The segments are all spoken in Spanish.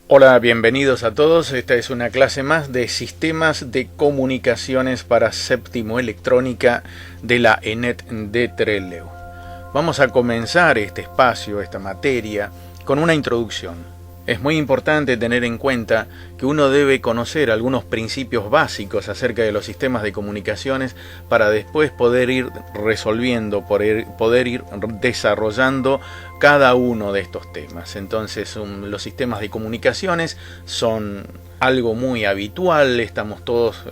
Hola, bienvenidos a todos. Esta es una clase más de sistemas de comunicaciones para séptimo electrónica de la ENET de Trelew. Vamos a comenzar este espacio, esta materia, con una introducción. Es muy importante tener en cuenta que uno debe conocer algunos principios básicos acerca de los sistemas de comunicaciones para después poder ir resolviendo, poder ir desarrollando cada uno de estos temas. Entonces, los sistemas de comunicaciones son algo muy habitual, estamos todos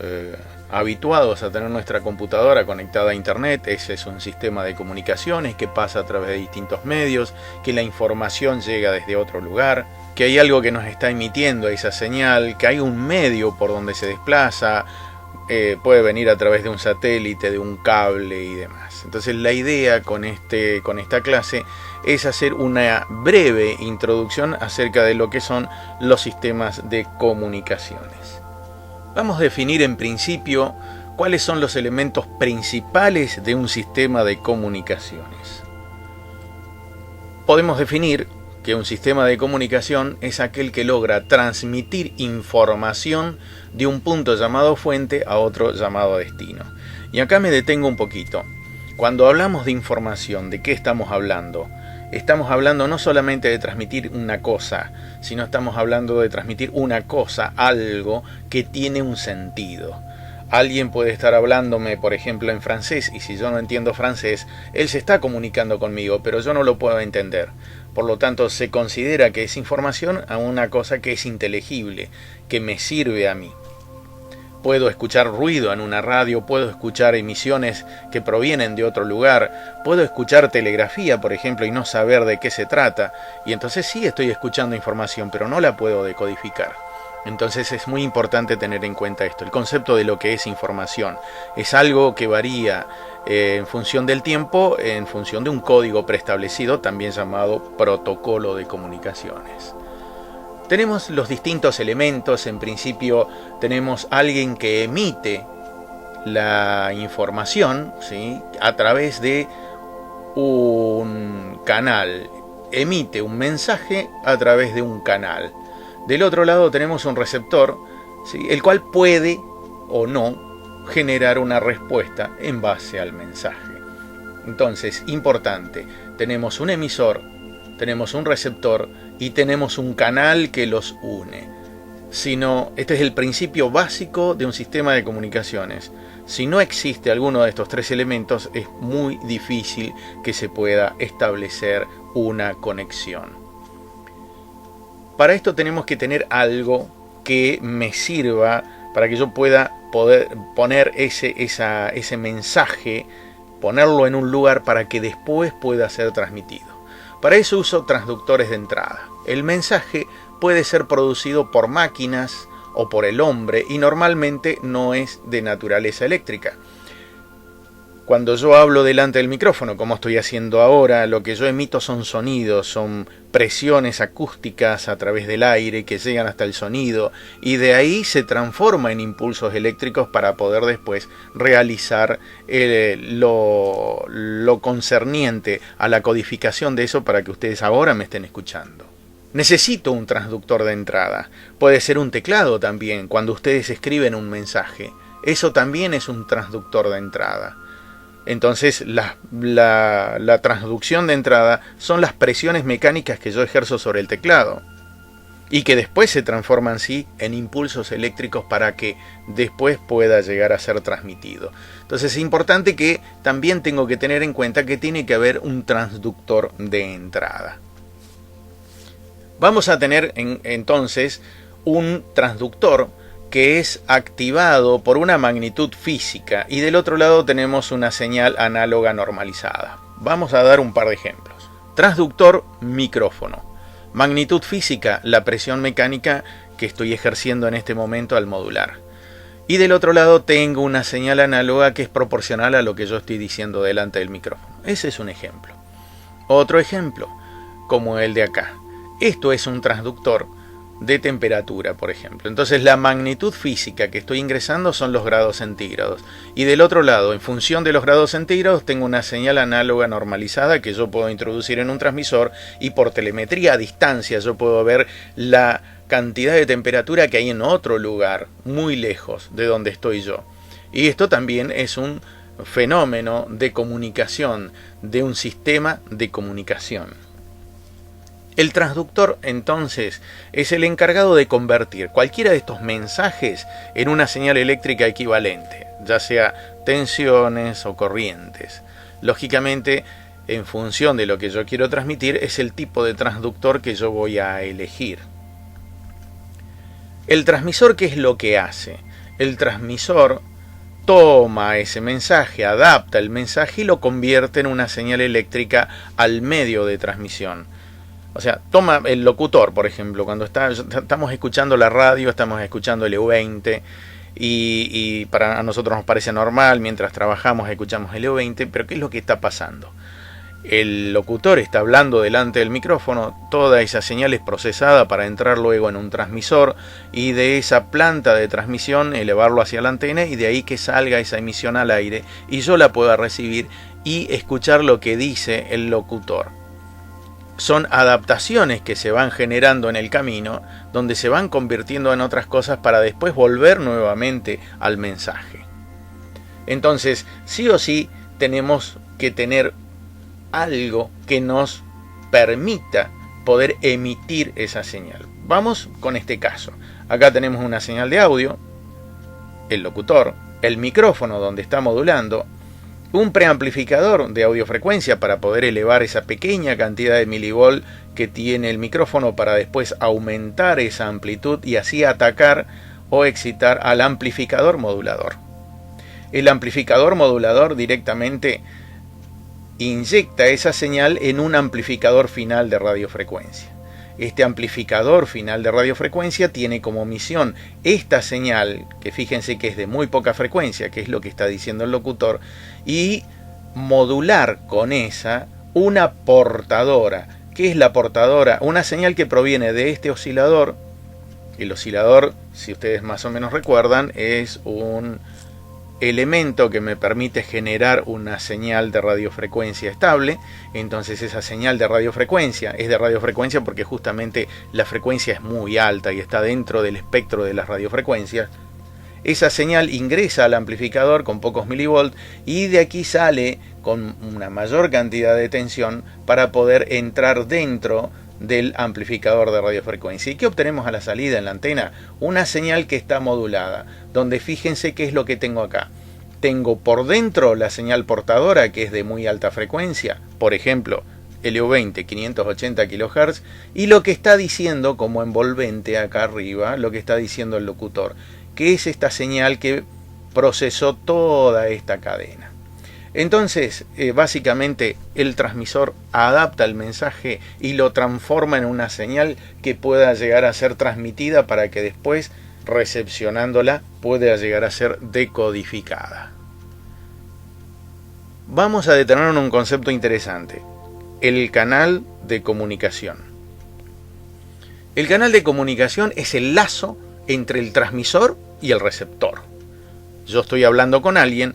habituados a tener nuestra computadora conectada a internet. Ese es un sistema de comunicaciones que pasa a través de distintos medios, que la información llega desde otro lugar, que hay algo que nos está emitiendo esa señal, que hay un medio por donde se desplaza, puede venir a través de un satélite, de un cable y demás. Entonces la idea con esta clase es hacer una breve introducción acerca de lo que son los sistemas de comunicaciones. Vamos a definir en principio cuáles son los elementos principales de un sistema de comunicaciones. Podemos definir que un sistema de comunicación es aquel que logra transmitir información de un punto llamado fuente a otro llamado destino. Y acá me detengo un poquito. Cuando hablamos de información, ¿de qué estamos hablando? Estamos hablando no solamente de transmitir una cosa, sino estamos hablando de transmitir una cosa, algo que tiene un sentido. Alguien puede estar hablándome, por ejemplo, en francés, y si yo no entiendo francés, él se está comunicando conmigo, pero yo no lo puedo entender. Por lo tanto, se considera que es información a una cosa que es inteligible, que me sirve a mí. Puedo escuchar ruido en una radio, puedo escuchar emisiones que provienen de otro lugar, puedo escuchar telegrafía, por ejemplo, y no saber de qué se trata, y entonces sí estoy escuchando información, pero no la puedo decodificar. Entonces es muy importante tener en cuenta esto. El concepto de lo que es información es algo que varía en función del tiempo, en función de un código preestablecido, también llamado protocolo de comunicaciones. Tenemos los distintos elementos. En principio tenemos alguien que emite la información, ¿sí?, a través de un canal. Emite un mensaje a través de un canal. Del otro lado tenemos un receptor, ¿sí?, el cual puede o no generar una respuesta en base al mensaje. Entonces, importante, tenemos un emisor, tenemos un receptor y tenemos un canal que los une. Este es el principio básico de un sistema de comunicaciones. Si no existe alguno de estos tres elementos, es muy difícil que se pueda establecer una conexión. Para esto tenemos que tener algo que me sirva para que yo pueda poder poner ese mensaje, ponerlo en un lugar para que después pueda ser transmitido. Para eso uso transductores de entrada. El mensaje puede ser producido por máquinas o por el hombre y normalmente no es de naturaleza eléctrica. Cuando yo hablo delante del micrófono, como estoy haciendo ahora, lo que yo emito son sonidos, son presiones acústicas a través del aire que llegan hasta el sonido y de ahí se transforma en impulsos eléctricos para poder después realizar lo concerniente a la codificación de eso para que ustedes ahora me estén escuchando. Necesito un transductor de entrada. Puede ser un teclado también, cuando ustedes escriben un mensaje. Eso también es un transductor de entrada. Entonces la transducción de entrada son las presiones mecánicas que yo ejerzo sobre el teclado y que después se transforman en impulsos eléctricos para que después pueda llegar a ser transmitido. Entonces es importante que también tengo que tener en cuenta que tiene que haber un transductor de entrada. Vamos a tener entonces un transductor que es activado por una magnitud física y del otro lado tenemos una señal análoga normalizada. Vamos a dar un par de ejemplos. Transductor, micrófono. Magnitud física, la presión mecánica que estoy ejerciendo en este momento al modular. Y del otro lado tengo una señal análoga que es proporcional a lo que yo estoy diciendo delante del micrófono. Ese es un ejemplo. Otro ejemplo, como el de acá. Esto es un transductor de temperatura, por ejemplo. Entonces la magnitud física que estoy ingresando son los grados centígrados. Y del otro lado, en función de los grados centígrados, tengo una señal análoga normalizada que yo puedo introducir en un transmisor y por telemetría a distancia yo puedo ver la cantidad de temperatura que hay en otro lugar, muy lejos de donde estoy yo. Y esto también es un fenómeno de comunicación, de un sistema de comunicación. El transductor, entonces, es el encargado de convertir cualquiera de estos mensajes en una señal eléctrica equivalente, ya sea tensiones o corrientes. Lógicamente, en función de lo que yo quiero transmitir, es el tipo de transductor que yo voy a elegir. El transmisor, ¿qué es lo que hace? El transmisor toma ese mensaje, adapta el mensaje y lo convierte en una señal eléctrica al medio de transmisión. O sea, toma el locutor, por ejemplo, cuando estamos escuchando la radio, estamos escuchando el EU20 y para nosotros nos parece normal, mientras trabajamos escuchamos el EU20, pero ¿qué es lo que está pasando? El locutor está hablando delante del micrófono, toda esa señal es procesada para entrar luego en un transmisor y de esa planta de transmisión elevarlo hacia la antena y de ahí que salga esa emisión al aire y yo la pueda recibir y escuchar lo que dice el locutor. Son adaptaciones que se van generando en el camino, donde se van convirtiendo en otras cosas para después volver nuevamente al mensaje. Entonces, sí o sí, tenemos que tener algo que nos permita poder emitir esa señal. Vamos con este caso. Acá tenemos una señal de audio, el locutor, el micrófono donde está modulando, un preamplificador de audiofrecuencia para poder elevar esa pequeña cantidad de milivolt que tiene el micrófono para después aumentar esa amplitud y así atacar o excitar al amplificador modulador. El amplificador modulador directamente inyecta esa señal en un amplificador final de radiofrecuencia. Este amplificador final de radiofrecuencia tiene como misión esta señal, que fíjense que es de muy poca frecuencia, que es lo que está diciendo el locutor, y modular con esa una portadora. ¿Qué es la portadora? Una señal que proviene de este oscilador. El oscilador, si ustedes más o menos recuerdan, es un elemento que me permite generar una señal de radiofrecuencia estable. Entonces esa señal de radiofrecuencia es de radiofrecuencia porque justamente la frecuencia es muy alta y está dentro del espectro de las radiofrecuencias. Esa señal ingresa al amplificador con pocos milivolts y de aquí sale con una mayor cantidad de tensión para poder entrar dentro del amplificador de radiofrecuencia. ¿Y qué obtenemos a la salida en la antena? Una señal que está modulada, donde fíjense qué es lo que tengo acá. Tengo por dentro la señal portadora, que es de muy alta frecuencia, por ejemplo, el EU20, 580 kHz, y lo que está diciendo como envolvente acá arriba, lo que está diciendo el locutor, que es esta señal que procesó toda esta cadena. Entonces, básicamente, el transmisor adapta el mensaje y lo transforma en una señal que pueda llegar a ser transmitida para que después, recepcionándola, pueda llegar a ser decodificada. Vamos a detenernos en un concepto interesante: el canal de comunicación. El canal de comunicación es el lazo entre el transmisor y el receptor. Yo estoy hablando con alguien.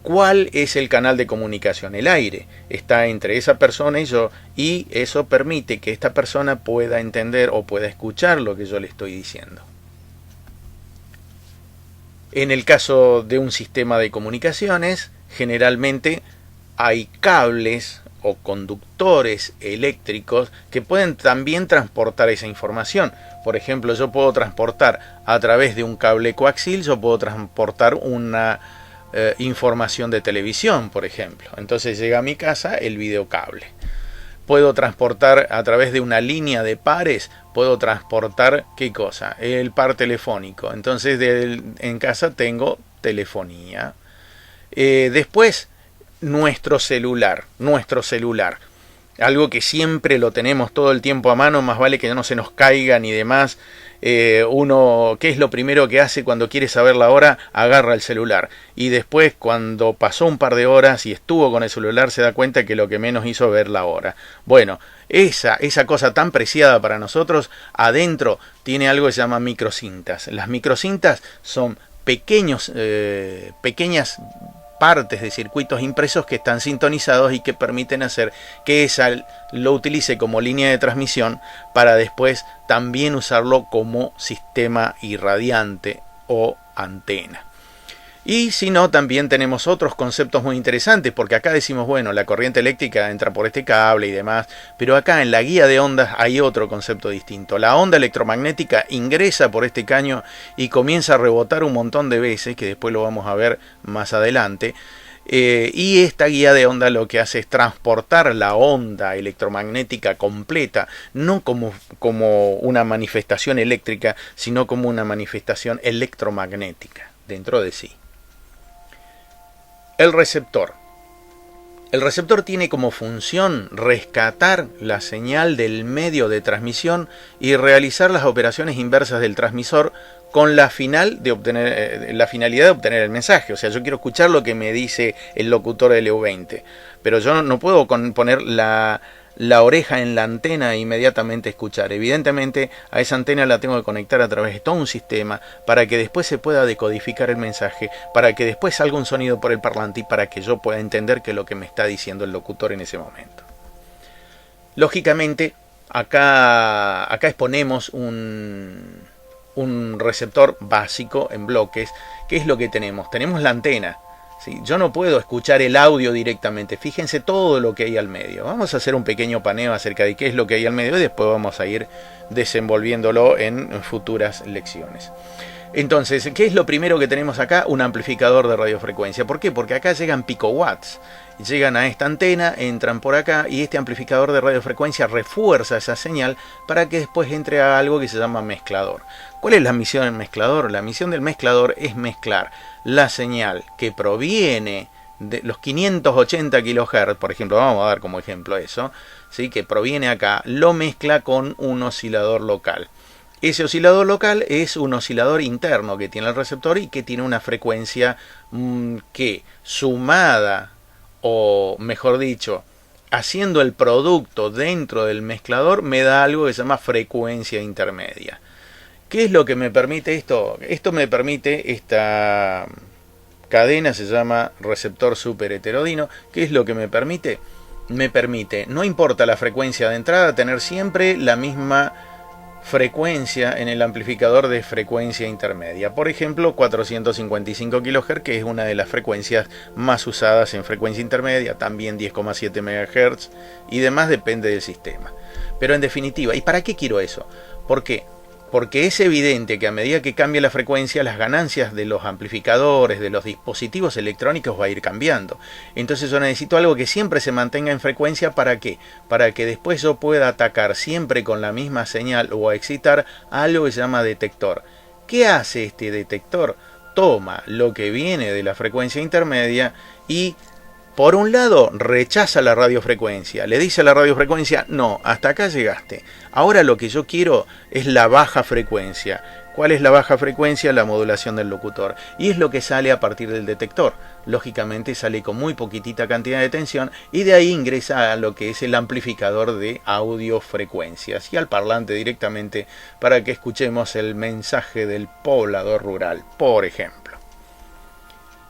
¿Cuál es el canal de comunicación? El aire. Está entre esa persona y yo, y eso permite que esta persona pueda entender o pueda escuchar lo que yo le estoy diciendo. En el caso de un sistema de comunicaciones, generalmente hay cables o conductores eléctricos que pueden también transportar esa información. Por ejemplo, yo puedo transportar a través de un cable coaxil, yo puedo transportar una información de televisión, por ejemplo. Entonces llega a mi casa el videocable. Puedo transportar a través de una línea de pares, puedo transportar, ¿qué cosa? El par telefónico. Entonces en casa tengo telefonía. Después, nuestro celular. Algo que siempre lo tenemos todo el tiempo a mano, más vale que no se nos caiga ni demás. Uno, ¿qué es lo primero que hace cuando quiere saber la hora? Agarra el celular. Y después, cuando pasó un par de horas y estuvo con el celular, se da cuenta que lo que menos hizo ver la hora. Bueno, esa cosa tan preciada para nosotros, adentro tiene algo que se llama microcintas. Las microcintas son pequeñas partes de circuitos impresos que están sintonizados y que permiten hacer que esa lo utilice como línea de transmisión para después también usarlo como sistema irradiante o antena. Y si no, también tenemos otros conceptos muy interesantes, porque acá decimos, bueno, la corriente eléctrica entra por este cable y demás, pero acá en la guía de ondas hay otro concepto distinto. La onda electromagnética ingresa por este caño y comienza a rebotar un montón de veces, que después lo vamos a ver más adelante. Y esta guía de onda lo que hace es transportar la onda electromagnética completa, no como una manifestación eléctrica, sino como una manifestación electromagnética dentro de sí. El receptor. El receptor tiene como función rescatar la señal del medio de transmisión y realizar las operaciones inversas del transmisor con la finalidad de obtener el mensaje. O sea, yo quiero escuchar lo que me dice el locutor LU20, pero yo no puedo poner la oreja en la antena e inmediatamente escuchar. Evidentemente a esa antena la tengo que conectar a través de todo un sistema para que después se pueda decodificar el mensaje, para que después salga un sonido por el parlante y para que yo pueda entender qué es lo que me está diciendo el locutor en ese momento. Lógicamente acá exponemos un receptor básico en bloques. ¿Qué es lo que tenemos? Tenemos la antena. ¿Sí? Yo no puedo escuchar el audio directamente. Fíjense todo lo que hay al medio. Vamos a hacer un pequeño paneo acerca de qué es lo que hay al medio y después vamos a ir desenvolviéndolo en futuras lecciones. Entonces, ¿qué es lo primero que tenemos acá? Un amplificador de radiofrecuencia. ¿Por qué? Porque acá llegan picowatts. Llegan a esta antena, entran por acá y este amplificador de radiofrecuencia refuerza esa señal para que después entre a algo que se llama mezclador. ¿Cuál es la misión del mezclador? La misión del mezclador es mezclar la señal que proviene de los 580 kHz, por ejemplo, vamos a dar como ejemplo eso, ¿sí? Que proviene acá, lo mezcla con un oscilador local. Ese oscilador local es un oscilador interno que tiene el receptor y que tiene una frecuencia que sumada, o mejor dicho, haciendo el producto dentro del mezclador, me da algo que se llama frecuencia intermedia. ¿Qué es lo que me permite esto? Esto me permite, esta cadena se llama receptor superheterodino. ¿Qué es lo que me permite? Me permite, no importa la frecuencia de entrada, tener siempre la misma frecuencia en el amplificador de frecuencia intermedia. Por ejemplo, 455 kHz, que es una de las frecuencias más usadas en frecuencia intermedia, también 10,7 MHz y demás, depende del sistema. Pero en definitiva, ¿y para qué quiero eso? ¿Por qué? Porque es evidente que a medida que cambia la frecuencia, las ganancias de los amplificadores, de los dispositivos electrónicos va a ir cambiando. Entonces yo necesito algo que siempre se mantenga en frecuencia. ¿Para qué? Para que después yo pueda atacar siempre con la misma señal o excitar algo que se llama detector. ¿Qué hace este detector? Toma lo que viene de la frecuencia intermedia y, por un lado, rechaza la radiofrecuencia. Le dice a la radiofrecuencia, no, hasta acá llegaste. Ahora lo que yo quiero es la baja frecuencia. ¿Cuál es la baja frecuencia? La modulación del locutor. Y es lo que sale a partir del detector. Lógicamente sale con muy poquitita cantidad de tensión y de ahí ingresa a lo que es el amplificador de audiofrecuencias y al parlante directamente para que escuchemos el mensaje del poblador rural, por ejemplo.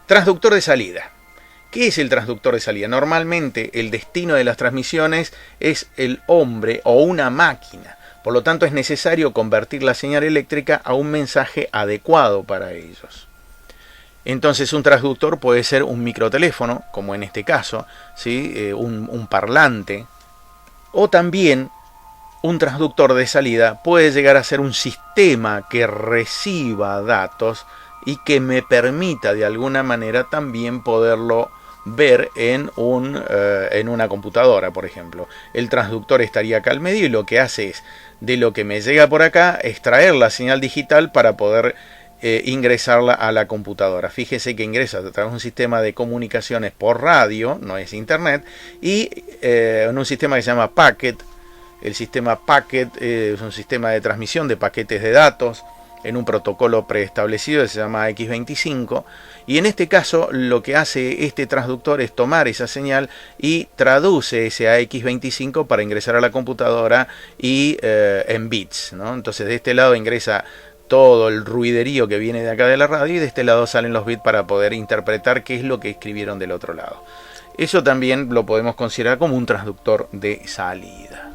Transductor de salida. ¿Qué es el transductor de salida? Normalmente el destino de las transmisiones es el hombre o una máquina. Por lo tanto es necesario convertir la señal eléctrica a un mensaje adecuado para ellos. Entonces un transductor puede ser un microteléfono, como en este caso, ¿sí? un parlante, o también un transductor de salida puede llegar a ser un sistema que reciba datos y que me permita de alguna manera también poderlo ver en una computadora, por ejemplo. El transductor estaría acá al medio y lo que hace es, de lo que me llega por acá, extraer la señal digital para poder ingresarla a la computadora. Fíjese que ingresa a través de un sistema de comunicaciones por radio, no es internet, y en un sistema que se llama Packet. El sistema Packet es un sistema de transmisión de paquetes de datos en un protocolo preestablecido que se llama X25, y en este caso lo que hace este transductor es tomar esa señal y traduce ese a X25 para ingresar a la computadora y en bits, ¿no? Entonces de este lado ingresa todo el ruiderío que viene de acá de la radio, y de este lado salen los bits para poder interpretar qué es lo que escribieron del otro lado. Eso también lo podemos considerar como un transductor de salida.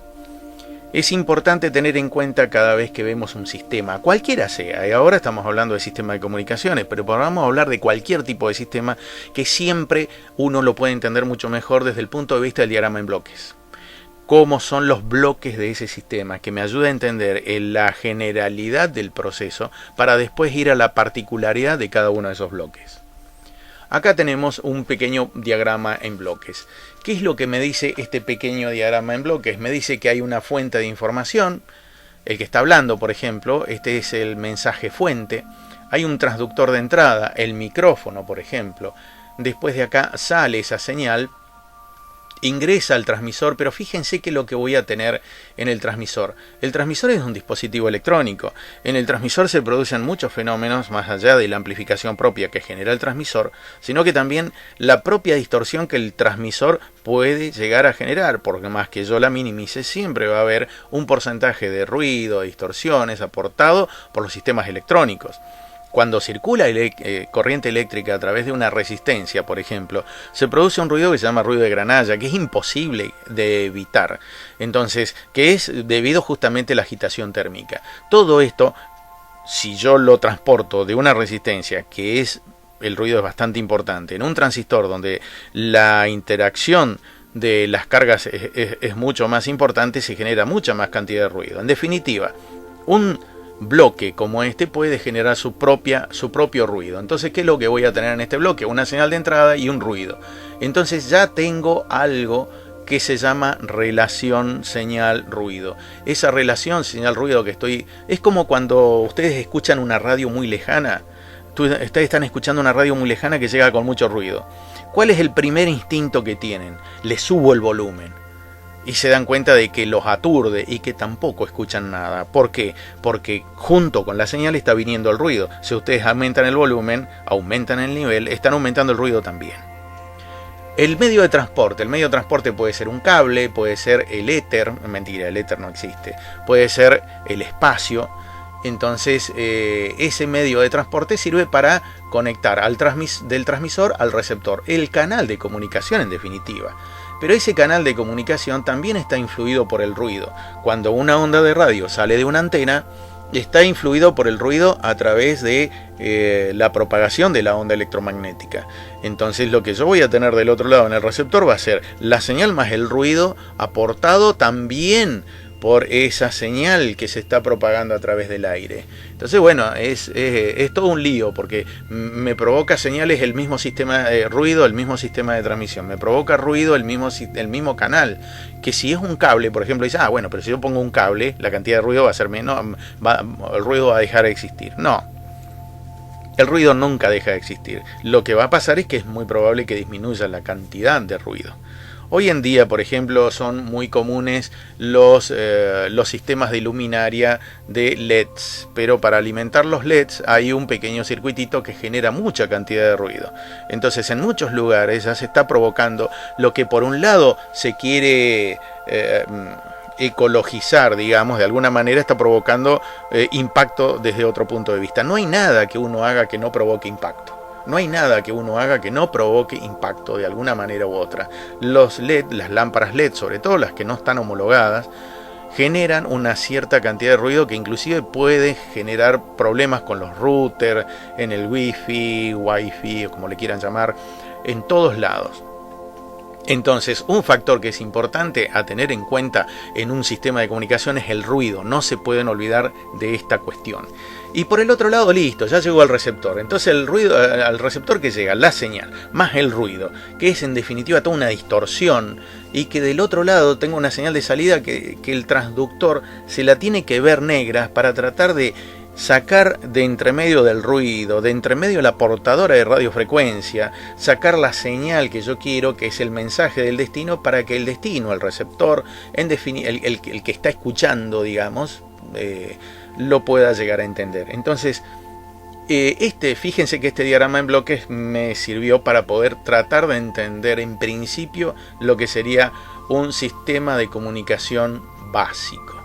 Es importante tener en cuenta cada vez que vemos un sistema, cualquiera sea, y ahora estamos hablando de sistema de comunicaciones, pero podemos hablar de cualquier tipo de sistema, que siempre uno lo puede entender mucho mejor desde el punto de vista del diagrama en bloques. Cómo son los bloques de ese sistema, que me ayuda a entender la generalidad del proceso para después ir a la particularidad de cada uno de esos bloques. Acá tenemos un pequeño diagrama en bloques. ¿Qué es lo que me dice este pequeño diagrama en bloques? Me dice que hay una fuente de información, el que está hablando, por ejemplo, este es el mensaje fuente. Hay un transductor de entrada, el micrófono, por ejemplo. Después de acá sale esa señal, ingresa al transmisor, pero fíjense que lo que voy a tener en el transmisor. El transmisor es un dispositivo electrónico. En el transmisor se producen muchos fenómenos, más allá de la amplificación propia que genera el transmisor, sino que también la propia distorsión que el transmisor puede llegar a generar, porque más que yo la minimice, siempre va a haber un porcentaje de ruido, de distorsiones aportado por los sistemas electrónicos. Cuando circula corriente eléctrica a través de una resistencia, por ejemplo, se produce un ruido que se llama ruido de granalla, que es imposible de evitar. Entonces, que es debido justamente a la agitación térmica. Todo esto, si yo lo transporto de una resistencia, que es, el ruido es bastante importante, en un transistor donde la interacción de las cargas es mucho más importante, se genera mucha más cantidad de ruido. En definitiva, un bloque como este puede generar su propio ruido. Entonces, ¿qué es lo que voy a tener en este bloque? Una señal de entrada y un ruido. Entonces ya tengo algo que se llama relación señal-ruido. Esa relación señal-ruido es como cuando ustedes escuchan una radio muy lejana. Ustedes están escuchando una radio muy lejana que llega con mucho ruido. ¿Cuál es el primer instinto que tienen? Le subo el volumen. Y se dan cuenta de que los aturde y que tampoco escuchan nada. ¿Por qué? Porque junto con la señal está viniendo el ruido. Si ustedes aumentan el volumen, aumentan el nivel, están aumentando el ruido también. El medio de transporte puede ser un cable, puede ser el éter, mentira, el éter no existe, puede ser el espacio. Entonces ese medio de transporte sirve para conectar del transmisor al receptor, el canal de comunicación en definitiva. Pero ese canal de comunicación también está influido por el ruido. Cuando una onda de radio sale de una antena, está influido por el ruido a través de la propagación de la onda electromagnética. Entonces lo que yo voy a tener del otro lado en el receptor va a ser la señal más el ruido aportado también por esa señal que se está propagando a través del aire. Entonces, bueno, es todo un lío, porque me provoca señales el mismo sistema de ruido, el mismo sistema de transmisión. Me provoca ruido el mismo canal. Que si es un cable, por ejemplo, dice, bueno, pero si yo pongo un cable, la cantidad de ruido va a ser menos, el ruido va a dejar de existir. No. El ruido nunca deja de existir. Lo que va a pasar es que es muy probable que disminuya la cantidad de ruido. Hoy en día, por ejemplo, son muy comunes los sistemas de luminaria de LEDs, pero para alimentar los LEDs hay un pequeño circuitito que genera mucha cantidad de ruido. Entonces, en muchos lugares ya se está provocando lo que por un lado se quiere ecologizar, digamos, de alguna manera está provocando impacto desde otro punto de vista. No hay nada que uno haga que no provoque impacto. No hay nada que uno haga que no provoque impacto de alguna manera u otra. Los LED, las lámparas LED, sobre todo las que no están homologadas, generan una cierta cantidad de ruido que inclusive puede generar problemas con los routers, en el wifi o como le quieran llamar, en todos lados. Entonces, un factor que es importante a tener en cuenta en un sistema de comunicación es el ruido. No se pueden olvidar de esta cuestión. Y por el otro lado, listo, ya llegó al receptor. Entonces el ruido, al receptor que llega, la señal, más el ruido, que es en definitiva toda una distorsión, y que del otro lado tengo una señal de salida que el transductor se la tiene que ver negra para tratar de sacar de entremedio del ruido, de entremedio la portadora de radiofrecuencia, sacar la señal que yo quiero, que es el mensaje del destino, para que el destino, el receptor, el que está escuchando, digamos, lo pueda llegar a entender. Entonces, fíjense que este diagrama en bloques me sirvió para poder tratar de entender en principio lo que sería un sistema de comunicación básico.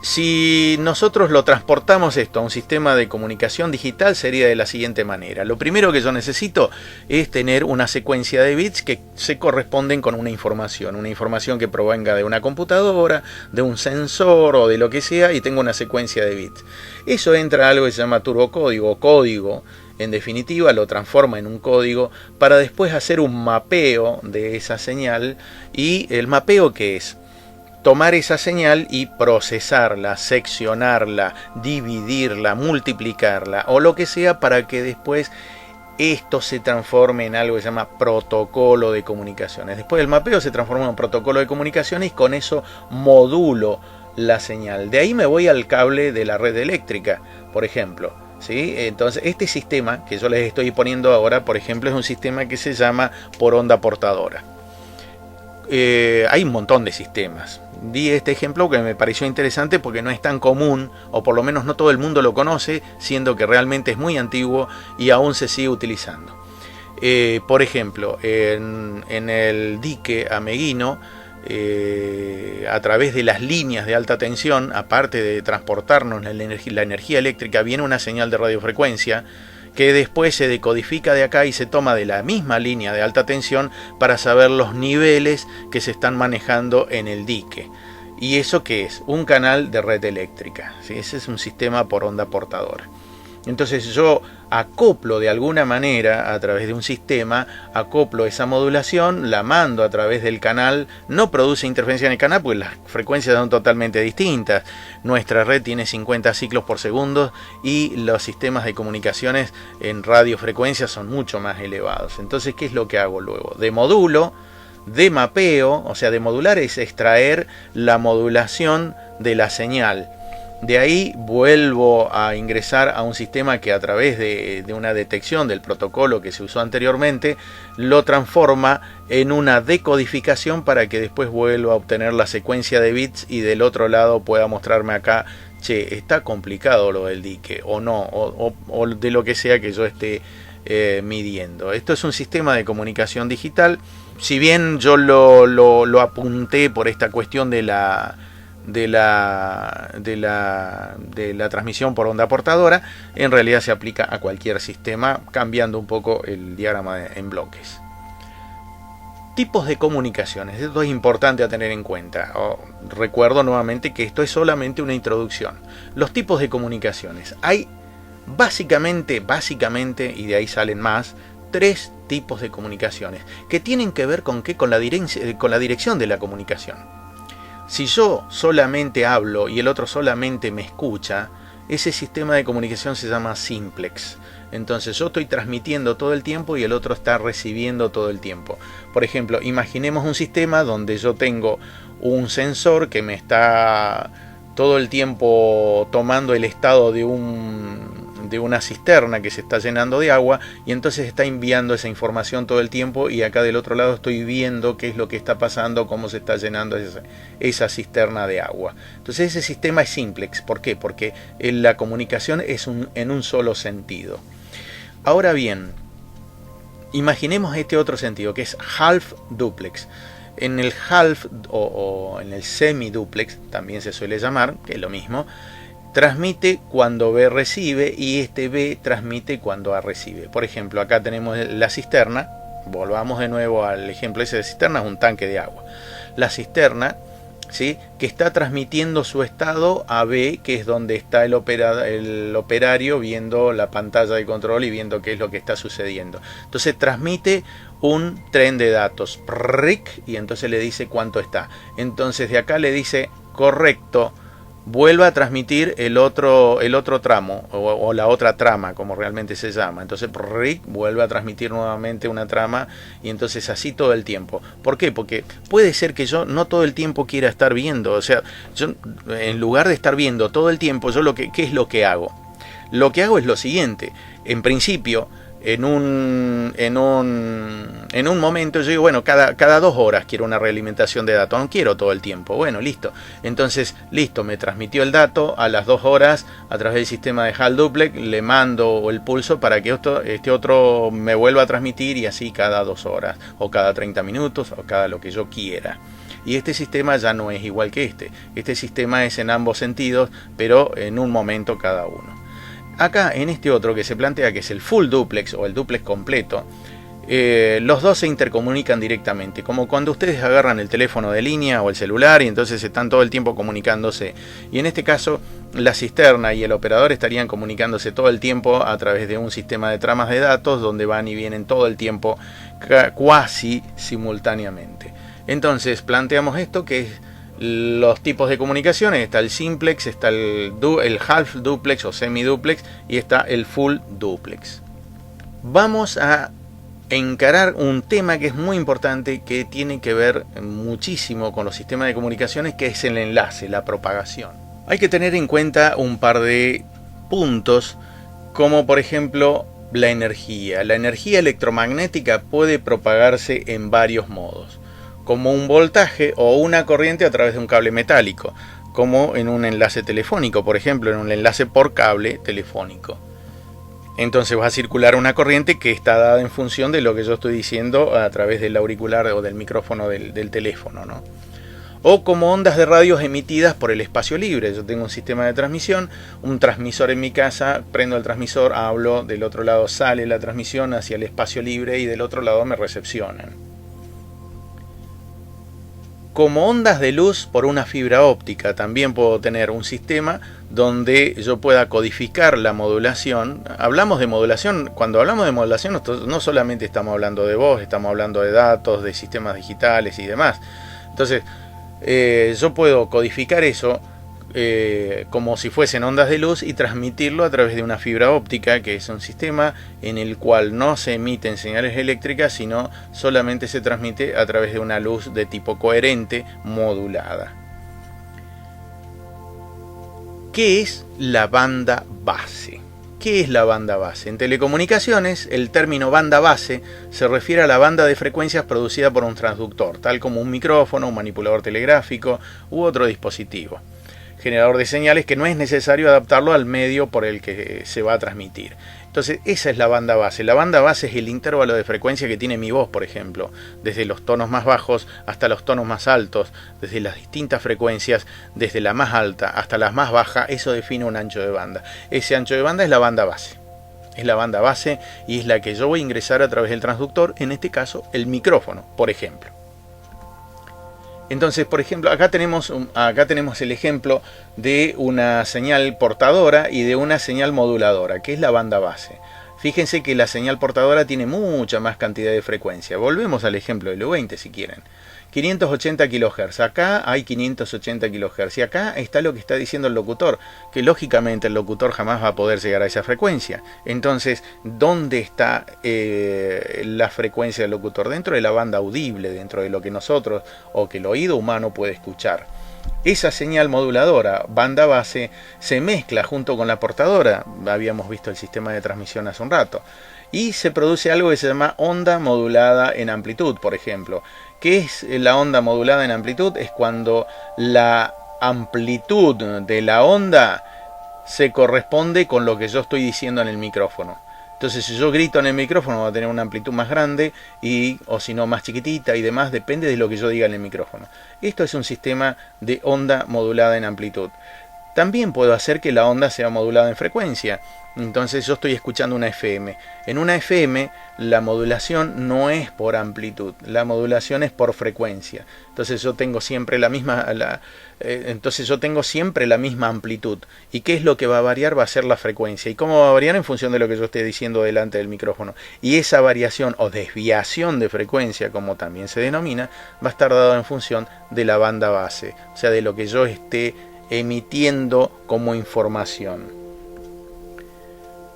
Si nosotros lo transportamos esto a un sistema de comunicación digital, sería de la siguiente manera. Lo primero que yo necesito es tener una secuencia de bits que se corresponden con una información que provenga de una computadora, de un sensor o de lo que sea, y tengo una secuencia de bits. Eso entra a algo que se llama turbocódigo o código. En definitiva, lo transforma en un código para después hacer un mapeo de esa señal. ¿Y el mapeo qué es? Tomar esa señal y procesarla, seccionarla, dividirla, multiplicarla o lo que sea para que después esto se transforme en algo que se llama protocolo de comunicaciones. Después del mapeo se transforma en un protocolo de comunicaciones y con eso modulo la señal. De ahí me voy al cable de la red eléctrica, por ejemplo. ¿Sí? Entonces este sistema que yo les estoy poniendo ahora, por ejemplo, es un sistema que se llama por onda portadora. Hay un montón de sistemas. Di este ejemplo que me pareció interesante porque no es tan común, o por lo menos no todo el mundo lo conoce, siendo que realmente es muy antiguo y aún se sigue utilizando. Por ejemplo, en el dique Ameguino, a través de las líneas de alta tensión, aparte de transportarnos la energía eléctrica, viene una señal de radiofrecuencia que después se decodifica de acá y se toma de la misma línea de alta tensión para saber los niveles que se están manejando en el dique. ¿Y eso qué es? Un canal de red eléctrica. ¿Sí? Ese es un sistema por onda portadora. Entonces yo acoplo de alguna manera a través de un sistema, acoplo esa modulación, la mando a través del canal, no produce interferencia en el canal porque las frecuencias son totalmente distintas. Nuestra red tiene 50 ciclos por segundo y los sistemas de comunicaciones en radiofrecuencias son mucho más elevados. Entonces, ¿qué es lo que hago luego? De modulo, de mapeo, o sea, de modular es extraer la modulación de la señal. De ahí vuelvo a ingresar a un sistema que a través de una detección del protocolo que se usó anteriormente lo transforma en una decodificación para que después vuelva a obtener la secuencia de bits y del otro lado pueda mostrarme acá, che, está complicado lo del dique o no, o de lo que sea que yo esté midiendo. Esto es un sistema de comunicación digital. Si bien yo lo apunté por esta cuestión de la transmisión por onda portadora, en realidad se aplica a cualquier sistema, cambiando un poco el diagrama en bloques. Tipos de comunicaciones, esto es importante a tener en cuenta. Recuerdo nuevamente que esto es solamente una introducción. Los tipos de comunicaciones, hay básicamente, y de ahí salen más, 3 tipos de comunicaciones, que tienen que ver con ¿qué? Con la dirección de la comunicación. Si yo solamente hablo y el otro solamente me escucha, ese sistema de comunicación se llama simplex. Entonces yo estoy transmitiendo todo el tiempo y el otro está recibiendo todo el tiempo. Por ejemplo, imaginemos un sistema donde yo tengo un sensor que me está todo el tiempo tomando el estado de una cisterna que se está llenando de agua y entonces está enviando esa información todo el tiempo y acá del otro lado estoy viendo qué es lo que está pasando, cómo se está llenando esa cisterna de agua. Entonces ese sistema es simplex. ¿Por qué? Porque la comunicación es en un solo sentido. Ahora bien, imaginemos este otro sentido que es half duplex. En el half o en el semi-duplex también se suele llamar, que es lo mismo, transmite cuando B recibe y este B transmite cuando A recibe. Por ejemplo, acá tenemos la cisterna, volvamos de nuevo al ejemplo ese de cisterna, es un tanque de agua. La cisterna, ¿sí?, que está transmitiendo su estado a B, que es donde está el operario viendo la pantalla de control y viendo qué es lo que está sucediendo. Entonces transmite un tren de datos, y entonces le dice cuánto está. Entonces de acá le dice correcto, vuelva a transmitir el otro tramo o la otra trama, como realmente se llama. Entonces vuelve a transmitir nuevamente una trama y entonces así todo el tiempo. ¿Por qué? Porque puede ser que yo no todo el tiempo quiera estar viendo. O sea, yo en lugar de estar viendo todo el tiempo, yo ¿qué es lo que hago? Lo que hago es lo siguiente. En principio, en un momento yo digo, bueno, cada 2 horas quiero una realimentación de datos, no quiero todo el tiempo. Bueno, listo. Entonces, listo, me transmitió el dato a las 2 horas a través del sistema de HAL duplex, le mando el pulso para que este otro me vuelva a transmitir y así cada 2 horas, o cada 30 minutos, o cada lo que yo quiera. y este sistema ya no es igual que este. Este sistema es en ambos sentidos, pero en un momento cada uno. Acá en este otro que se plantea, que es el full duplex o el duplex completo, los dos se intercomunican directamente, como cuando ustedes agarran el teléfono de línea o el celular y entonces están todo el tiempo comunicándose. Y en este caso la cisterna y el operador estarían comunicándose todo el tiempo a través de un sistema de tramas de datos donde van y vienen todo el tiempo cuasi simultáneamente. Entonces planteamos esto, que es los tipos de comunicaciones. Está el simplex, está el half duplex o semiduplex y está el full duplex. Vamos a encarar un tema que es muy importante, que tiene que ver muchísimo con los sistemas de comunicaciones, que es el enlace, la propagación. Hay que tener en cuenta un par de puntos, como por ejemplo la energía. La energía electromagnética puede propagarse en varios modos, como un voltaje o una corriente a través de un cable metálico, como en un enlace telefónico, por ejemplo, en un enlace por cable telefónico. Entonces va a circular una corriente que está dada en función de lo que yo estoy diciendo a través del auricular o del micrófono del teléfono, ¿no? O como ondas de radios emitidas por el espacio libre. Yo tengo un sistema de transmisión, un transmisor en mi casa, prendo el transmisor, hablo, del otro lado sale la transmisión hacia el espacio libre y del otro lado me recepcionan. Como ondas de luz por una fibra óptica, también puedo tener un sistema donde yo pueda codificar la modulación. Hablamos de modulación, cuando hablamos de modulación no solamente estamos hablando de voz, estamos hablando de datos, de sistemas digitales y demás. Entonces, yo puedo codificar eso como si fuesen ondas de luz y transmitirlo a través de una fibra óptica, que es un sistema en el cual no se emiten señales eléctricas, sino solamente se transmite a través de una luz de tipo coherente modulada. ¿Qué es la banda base? ¿Qué es la banda base? En telecomunicaciones, el término banda base se refiere a la banda de frecuencias producida por un transductor, tal como un micrófono, un manipulador telegráfico u otro dispositivo generador de señales, que no es necesario adaptarlo al medio por el que se va a transmitir. Entonces esa es la banda base. La banda base es el intervalo de frecuencia que tiene mi voz, por ejemplo, desde los tonos más bajos hasta los tonos más altos, desde las distintas frecuencias, desde la más alta hasta la más baja. Eso define un ancho de banda. Ese ancho de banda es la banda base. Es la banda base y es la que yo voy a ingresar a través del transductor, en este caso el micrófono, por ejemplo. Entonces, por ejemplo, acá tenemos el ejemplo de una señal portadora y de una señal moduladora, que es la banda base. Fíjense que la señal portadora tiene mucha más cantidad de frecuencia. Volvemos al ejemplo del U20 si quieren. 580 kHz, acá hay 580 kHz y acá está lo que está diciendo el locutor, que lógicamente el locutor jamás va a poder llegar a esa frecuencia. Entonces, ¿dónde está la frecuencia del locutor? Dentro de la banda audible, dentro de lo que nosotros o que el oído humano puede escuchar. Esa señal moduladora, banda base, se mezcla junto con la portadora. Habíamos visto el sistema de transmisión hace un rato. Y se produce algo que se llama onda modulada en amplitud, por ejemplo. ¿Qué es la onda modulada en amplitud? Es cuando la amplitud de la onda se corresponde con lo que yo estoy diciendo en el micrófono. Entonces, si yo grito en el micrófono va a tener una amplitud más grande o si no más chiquitita y demás, depende de lo que yo diga en el micrófono. Esto es un sistema de onda modulada en amplitud. También puedo hacer que la onda sea modulada en frecuencia. Entonces yo estoy escuchando una FM. En una FM la modulación no es por amplitud, la modulación es por frecuencia. Entonces yo tengo siempre la misma amplitud. ¿Y qué es lo que va a variar? Va a ser la frecuencia. ¿Y cómo va a variar? En función de lo que yo esté diciendo delante del micrófono. Y esa variación o desviación de frecuencia, como también se denomina, va a estar dada en función de la banda base, o sea, de lo que yo esté emitiendo como información.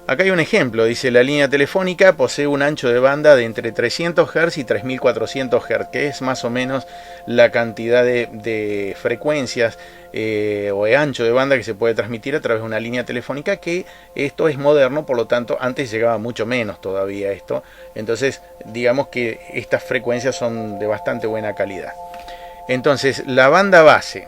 Acá hay un ejemplo, dice: la línea telefónica posee un ancho de banda de entre 300 Hz y 3400 Hz, que es más o menos la cantidad de frecuencias o de ancho de banda que se puede transmitir a través de una línea telefónica, que esto es moderno, por lo tanto antes llegaba mucho menos todavía esto. Entonces digamos que estas frecuencias son de bastante buena calidad. Entonces la banda base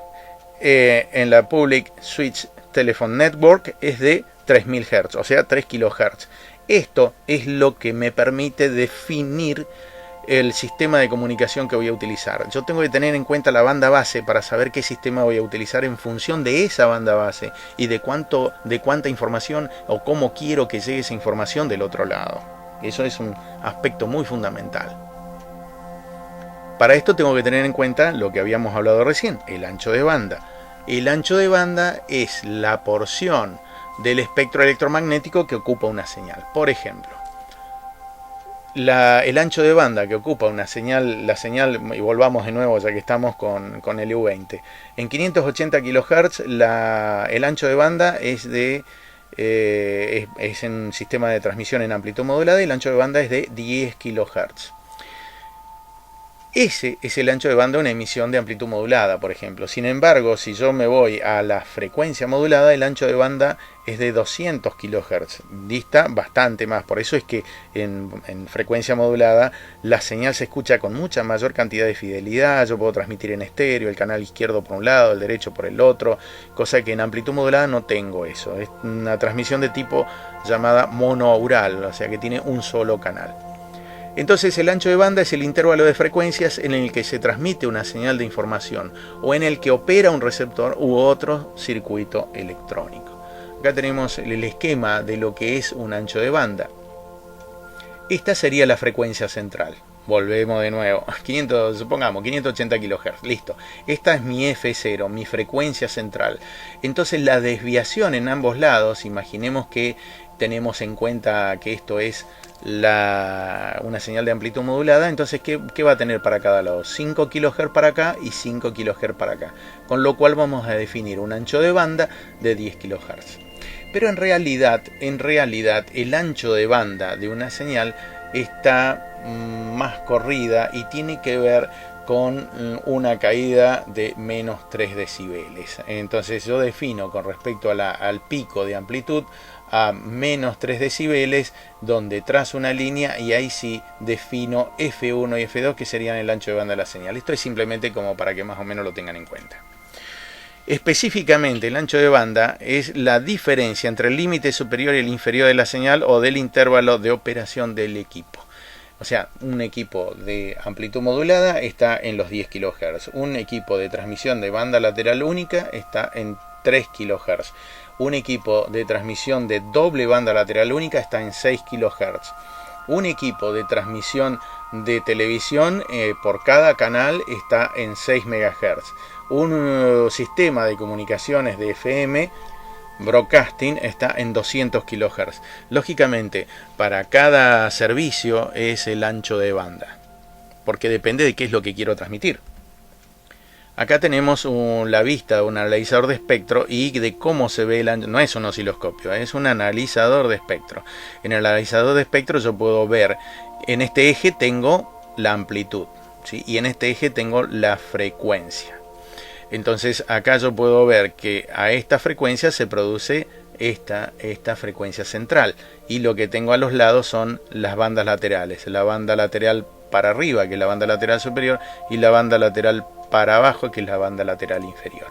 en la Public Switch Telephone Network es de 3000 Hz, o sea 3 kHz. Esto es lo que me permite definir el sistema de comunicación que voy a utilizar. Yo tengo que tener en cuenta la banda base para saber qué sistema voy a utilizar en función de esa banda base y de cuánta información o cómo quiero que llegue esa información del otro lado. Eso es un aspecto muy fundamental. Para esto tengo que tener en cuenta lo que habíamos hablado recién, el ancho de banda. El ancho de banda es la porción del espectro electromagnético que ocupa una señal. Por ejemplo, el ancho de banda que ocupa una señal, y volvamos de nuevo ya que estamos con el EU20. En 580 kHz el ancho de banda es en un sistema de transmisión en amplitud modulada y el ancho de banda es de 10 kHz. Ese es el ancho de banda de una emisión de amplitud modulada, por ejemplo. Sin embargo, si yo me voy a la frecuencia modulada, el ancho de banda es de 200 kHz. Dista bastante más. Por eso es que en frecuencia modulada la señal se escucha con mucha mayor cantidad de fidelidad. Yo puedo transmitir en estéreo, el canal izquierdo por un lado, el derecho por el otro. Cosa que en amplitud modulada no tengo eso. Es una transmisión de tipo llamada monoaural, o sea que tiene un solo canal. Entonces el ancho de banda es el intervalo de frecuencias en el que se transmite una señal de información o en el que opera un receptor u otro circuito electrónico. Acá tenemos el esquema de lo que es un ancho de banda. Esta sería la frecuencia central. Volvemos de nuevo. Supongamos 580 kHz. Listo. Esta es mi F0, mi frecuencia central. Entonces la desviación en ambos lados, imaginemos que tenemos en cuenta que esto es una señal de amplitud modulada, entonces ¿qué va a tener para cada lado? 5 kHz para acá y 5 kHz para acá, con lo cual vamos a definir un ancho de banda de 10 kHz. Pero en realidad el ancho de banda de una señal está más corrida y tiene que ver con una caída de menos 3 decibeles. Entonces yo defino con respecto al pico de amplitud a menos 3 decibeles, donde trazo una línea y ahí sí defino F1 y F2, que serían el ancho de banda de la señal. Esto es simplemente como para que más o menos lo tengan en cuenta. Específicamente el ancho de banda es la diferencia entre el límite superior y el inferior de la señal o del intervalo de operación del equipo. O sea, un equipo de amplitud modulada está en los 10 kHz. Un equipo de transmisión de banda lateral única está en 3 kHz. Un equipo de transmisión de doble banda lateral única está en 6 kHz. Un equipo de transmisión de televisión por cada canal está en 6 MHz. Un sistema de comunicaciones de FM broadcasting está en 200 kHz. Lógicamente, para cada servicio es el ancho de banda, porque depende de qué es lo que quiero transmitir. Acá tenemos la vista de un analizador de espectro y de cómo se ve el ancho. No es un osciloscopio, es un analizador de espectro. En el analizador de espectro yo puedo ver, en este eje tengo la amplitud, ¿sí? Y en este eje tengo la frecuencia. Entonces acá yo puedo ver que a esta frecuencia se produce esta frecuencia central. Y lo que tengo a los lados son las bandas laterales. La banda lateral para arriba, que es la banda lateral superior, y la banda lateral para abajo, que es la banda lateral inferior.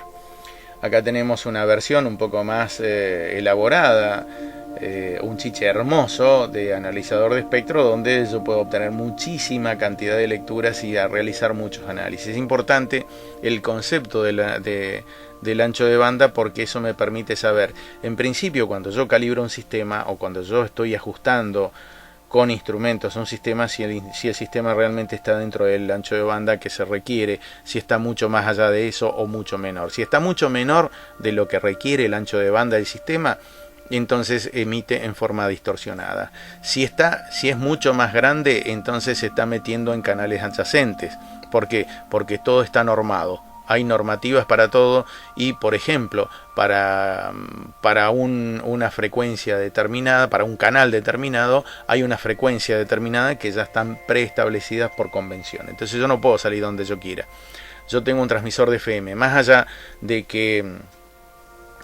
Acá tenemos una versión un poco más elaborada, un chiche hermoso de analizador de espectro, donde yo puedo obtener muchísima cantidad de lecturas y realizar muchos análisis. Es importante el concepto del ancho de banda, porque eso me permite saber, en principio, cuando yo calibro un sistema o cuando yo estoy ajustando con instrumentos a un sistema, si el sistema realmente está dentro del ancho de banda que se requiere, si está mucho más allá de eso o mucho menor. Si está mucho menor de lo que requiere el ancho de banda del sistema, entonces emite en forma distorsionada. Si es mucho más grande, entonces se está metiendo en canales adyacentes. ¿Por qué? Porque todo está normado. Hay normativas para todo y, por ejemplo, para una frecuencia determinada, para un canal determinado, hay una frecuencia determinada que ya están preestablecidas por convención. Entonces yo no puedo salir donde yo quiera. Yo tengo un transmisor de FM, más allá de que,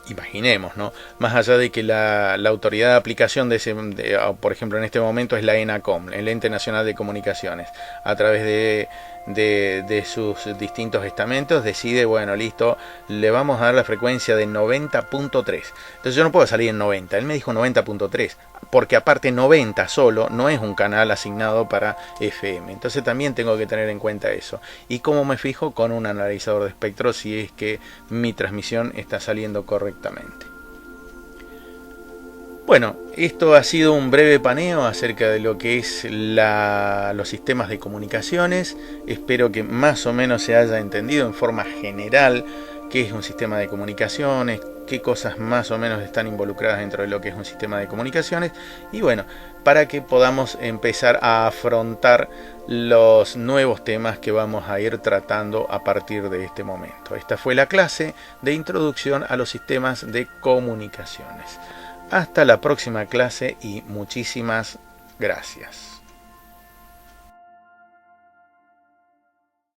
imaginemos, ¿no? Más allá de que la autoridad de aplicación por ejemplo, en este momento es la ENACOM, el Ente Nacional de Comunicaciones, a través de sus distintos estamentos decide, bueno, listo, le vamos a dar la frecuencia de 90.3. Entonces yo no puedo salir en 90, él me dijo 90.3, porque aparte 90 solo no es un canal asignado para FM. Entonces también tengo que tener en cuenta eso. ¿Y cómo me fijo? Con un analizador de espectro si es que mi transmisión está saliendo correctamente. Bueno, esto ha sido un breve paneo acerca de lo que es los sistemas de comunicaciones. Espero que más o menos se haya entendido en forma general qué es un sistema de comunicaciones, qué cosas más o menos están involucradas dentro de lo que es un sistema de comunicaciones. Y bueno, para que podamos empezar a afrontar los nuevos temas que vamos a ir tratando a partir de este momento. Esta fue la clase de introducción a los sistemas de comunicaciones. Hasta la próxima clase y muchísimas gracias.